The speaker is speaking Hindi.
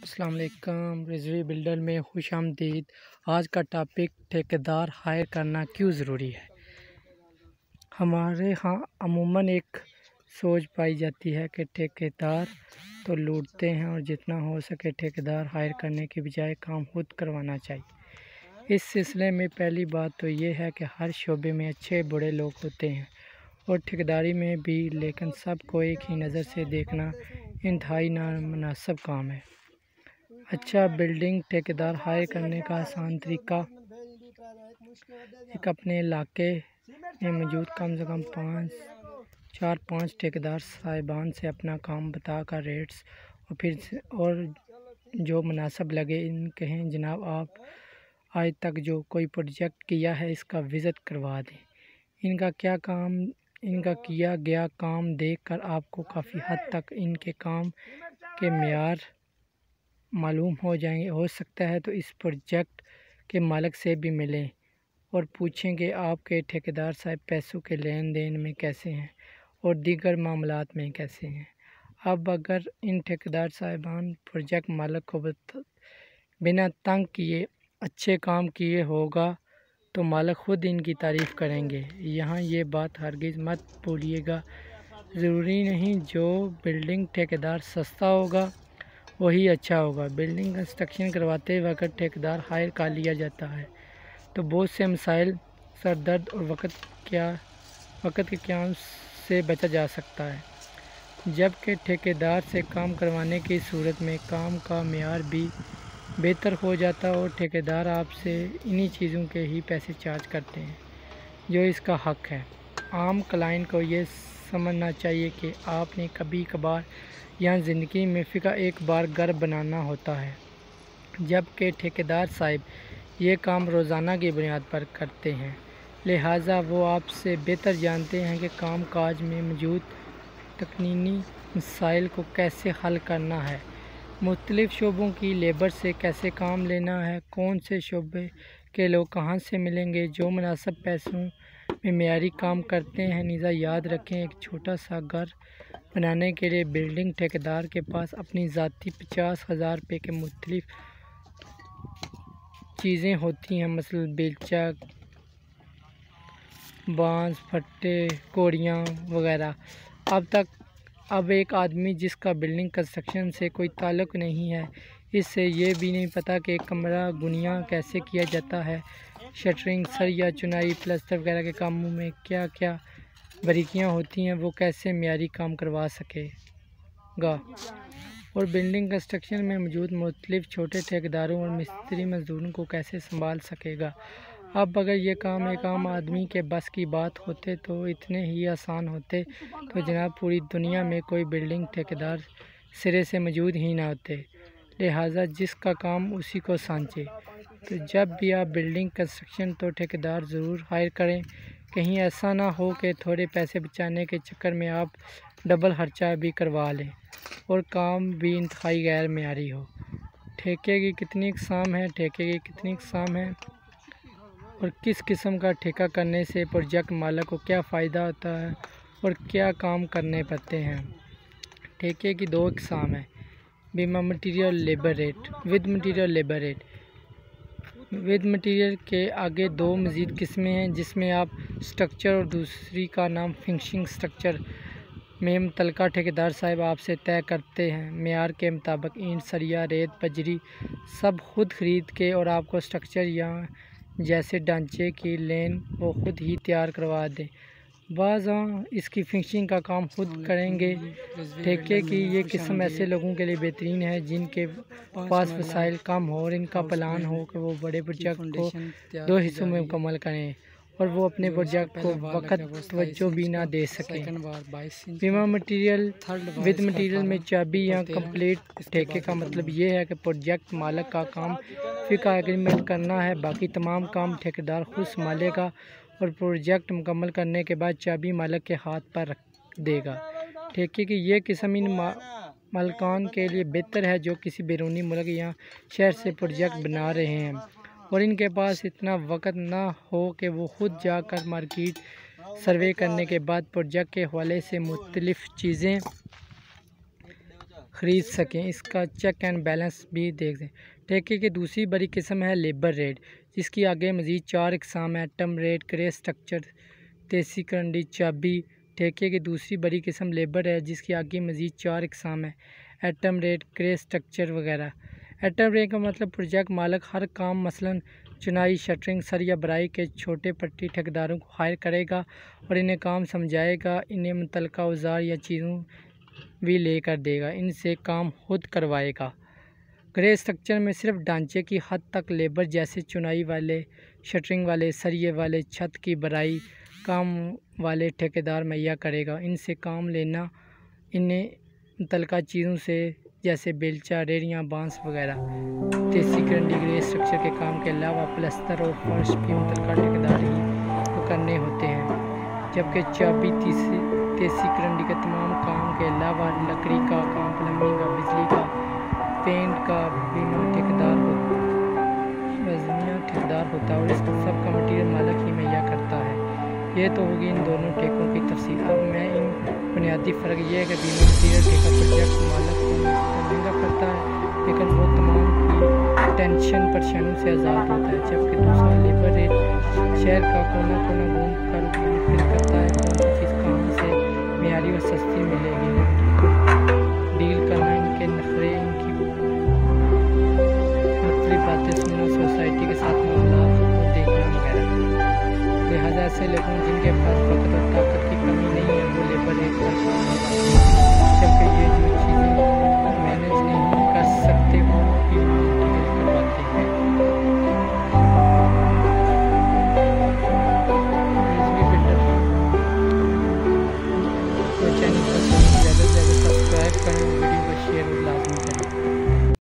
अस्सलाम वालेकुम। रिजवी बिल्डर में खुश आमदीद। आज का टॉपिक ठेकेदार हायर करना क्यों ज़रूरी है। हमारे यहाँ अमूमन एक सोच पाई जाती है कि ठेकेदार तो लूटते हैं और जितना हो सके ठेकेदार हायर करने के बजाय काम खुद करवाना चाहिए। इस सिलसिले में पहली बात तो ये है कि हर शोबे में अच्छे बुरे लोग होते हैं और ठेकेदारी में भी, लेकिन सबको एक ही नज़र से देखना इंतहाई नामुनासिब काम है। अच्छा बिल्डिंग ठेकेदार हायर करने का आसान तरीका, एक अपने इलाके में मौजूद कम से कम 4-5 ठेकेदार साहिबान से अपना काम बताकर रेट्स और जो मुनासिब लगे इन कहें जनाब आप आज तक जो कोई प्रोजेक्ट किया है इसका विज़िट करवा दें। इनका किया गया काम देखकर आपको काफ़ी हद तक इनके काम के मेयार मालूम हो जाएंगे। हो सकता है तो इस प्रोजेक्ट के मालिक से भी मिलें और पूछें कि आपके ठेकेदार साहब पैसों के लेन देन में कैसे हैं और दीगर मामलात में कैसे हैं। अब अगर इन ठेकेदार साहिबान प्रोजेक्ट मालिक को बिना तंग किए अच्छे काम किए होगा तो मालिक ख़ुद इनकी तारीफ़ करेंगे। यहाँ ये बात हरगिज़ मत भूलिएगा, ज़रूरी नहीं जो बिल्डिंग ठेकेदार सस्ता होगा वही अच्छा होगा। बिल्डिंग कंस्ट्रक्शन करवाते वक्त ठेकेदार हायर कर लिया जाता है तो बहुत से मसाइल, सरदर्द और वक्त के क़याम से बचा जा सकता है। जबकि ठेकेदार से काम करवाने की सूरत में काम का मेयार भी बेहतर हो जाता है और ठेकेदार आपसे इन्हीं चीज़ों के ही पैसे चार्ज करते हैं जो इसका हक़ है। आम क्लाइंट को ये समझना चाहिए कि आपने कभी कभार यहाँ ज़िंदगी में फ़िका एक बार घर बनाना होता है, जबकि ठेकेदार साहब ये काम रोज़ाना की बुनियाद पर करते हैं, लिहाजा वो आपसे बेहतर जानते हैं कि काम काज में मौजूद तकनीकी मसाइल को कैसे हल करना है, मुख्तलिफ़ शोबों की लेबर से कैसे काम लेना है, कौन से शोबे के लोग कहाँ से मिलेंगे जो मुनासिब पैसों में मेयारी काम करते हैं। लिहाजा याद रखें, एक छोटा सा घर बनाने के लिए बिल्डिंग ठेकेदार के पास अपनी ज़ाती 50,000 रुपये के मुख्तलिफ़ चीज़ें होती हैं, मसलन बेलचा, बांस, फट्टे, कोड़ियाँ वगैरह। अब एक आदमी जिसका बिल्डिंग कंस्ट्रक्शन से कोई ताल्लुक़ नहीं है, इससे ये भी नहीं पता कि कमरा गुनिया कैसे किया जाता है, शटरिंग, सरिया, चुनाई, प्लास्टर वगैरह के कामों में क्या क्या बारीकियाँ होती हैं, वो कैसे मेयारी काम करवा सकेगा और बिल्डिंग कंस्ट्रक्शन में मौजूद मुख्तलिफ़ छोटे ठेकेदारों और मिस्त्री मज़दूरों को कैसे संभाल सकेगा। अब अगर ये काम एक आम आदमी के बस की बात होते तो इतने ही आसान होते तो जनाब पूरी दुनिया में कोई बिल्डिंग ठेकेदार सिरे से मौजूद ही ना होते। लिहाजा जिसका काम उसी को सांचे। तो जब भी आप बिल्डिंग कंस्ट्रक्शन तो ठेकेदार ज़रूर हायर करें, कहीं ऐसा ना हो कि थोड़े पैसे बचाने के चक्कर में आप डबल खर्चा भी करवा लें और काम भी इंतहाई गैर मेयारी हो। ठेके की कितनी इकसाम है और किस किस्म का ठेका करने से प्रोजेक्ट मालिक को क्या फ़ायदा होता है और क्या काम करने पड़ते हैं। ठेके की 2 इकसाम है, बीमा material labour rate, with material labour rate. With material के आगे 2 मज़ीद किस्में हैं जिसमें आप स्ट्रक्चर और दूसरी का नाम फिनिशिंग स्ट्रक्चर में मुतल्लिका ठेकेदार साहब आपसे तय करते हैं मेयार के मुताबिक ईंट, सरिया, रेत, बजरी सब खुद ख़रीद के और आपको स्ट्रक्चर या जैसे ढांचे की लेन वो खुद ही तैयार करवा दें। बाज़ इसकी फिनिशिंग का काम खुद करेंगे। ठेके की ये किस्म ऐसे लोगों के लिए बेहतरीन है जिनके पास वसाइल कम हो और इनका प्लान हो कि वो बड़े प्रोजेक्ट को 2 हिस्सों में मुकम्मल करें और वो अपने प्रोजेक्ट को वक्त तवज्जो भी ना दे सकें। बीमा मटीरियल विद मटीरियल में चाबी या कंप्लीट ठेके का मतलब ये है कि प्रोजेक्ट मालिक का काम फ़िका एग्रीमेंट करना है, बाकी तमाम काम ठेकेदार खुद संभालेगा और प्रोजेक्ट मुकम्मल करने के बाद चाबी मालिक के हाथ पर रख देगा। ठेके की ये किस्म इन मालिकान के लिए बेहतर है जो किसी बैरूनी मुल्क या शहर से प्रोजेक्ट बना रहे हैं और इनके पास इतना वक्त ना हो कि वो खुद जाकर मार्केट सर्वे करने के बाद प्रोजेक्ट के हवाले से मुख्तलिफ़ चीज़ें ख़रीद सकें। इसका चेक एंड बैलेंस भी देख दें। ठेके की दूसरी बड़ी किस्म है लेबर रेट, जिसकी आगे मज़ीद 4 इकसाम है। टर्म रेट, ग्रे स्ट्रक्चर, तेसी करंडी, चाबी। ठेके की दूसरी बड़ी किस्म लेबर है, जिसकी आगे मज़ीद 4 इकसाम है। एटम रेट, ग्रे स्ट्रक्चर वगैरह। एटम रेट का मतलब प्रोजेक्ट मालिक हर काम मसलन चुनाई, शटरिंग, सर या बराई के छोटे पट्टी ठेकेदारों को हायर करेगा और इन्हें काम समझाएगा। इन्हें मुतल्लिका औजार या चीज़ों भी लेकर देगा, इनसे काम खुद करवाएगा। ग्रे स्ट्रक्चर में सिर्फ ढांचे की हद तक लेबर जैसे चुनाई वाले, शटरिंग वाले, सरिये वाले, छत की बराई काम वाले ठेकेदार मुहैया करेगा। इनसे काम लेना। इन्हें मुतल्लिका चीज़ों से जैसे बेलचा, रेड़ियाँ, बांस वगैरह। तेसी करंडी ग्रे स्ट्रक्चर के काम के अलावा प्लस्तर और फर्श भी मुतल्लिका ठेकेदार ही को करने होते हैं, जबकि चाबी तेसी करंडी के तमाम काम के अलावा लकड़ी का काम, प्लम्बिंग का, बिजली का, पेंट का बीमा ठेकेदार होता है और इस सब का मटीरियल मालिक ही मुहैया करता है। ये तो होगी इन दोनों ठेकों की तफसील। अब मैं इन बुनियादी फ़र्क ये है कि बीमा मटीरियल ठेका प्रोजेक्ट मालिक को महंगा करता है, लेकिन वो तमाम की टेंशन परेशानियों से आज़ाद होता है, जबकि दूसरा लेबर रेट शहर का कोना कोना घूम कर फिर करता है कौन सी चीज़ कहाँ से मेयारी और सस्ती मिलेगी। डील करना, इनके नखरे, इनकी मुख्तलिफ बातें सुनना, सोसाइटी के साथ मामला को देखना वगैरह। लिहाजा ऐसे लोगों जिनके पास वक्त और ताकत की कमी नहीं है वो लेबर रेट पर काम करते हैं, जबकि ये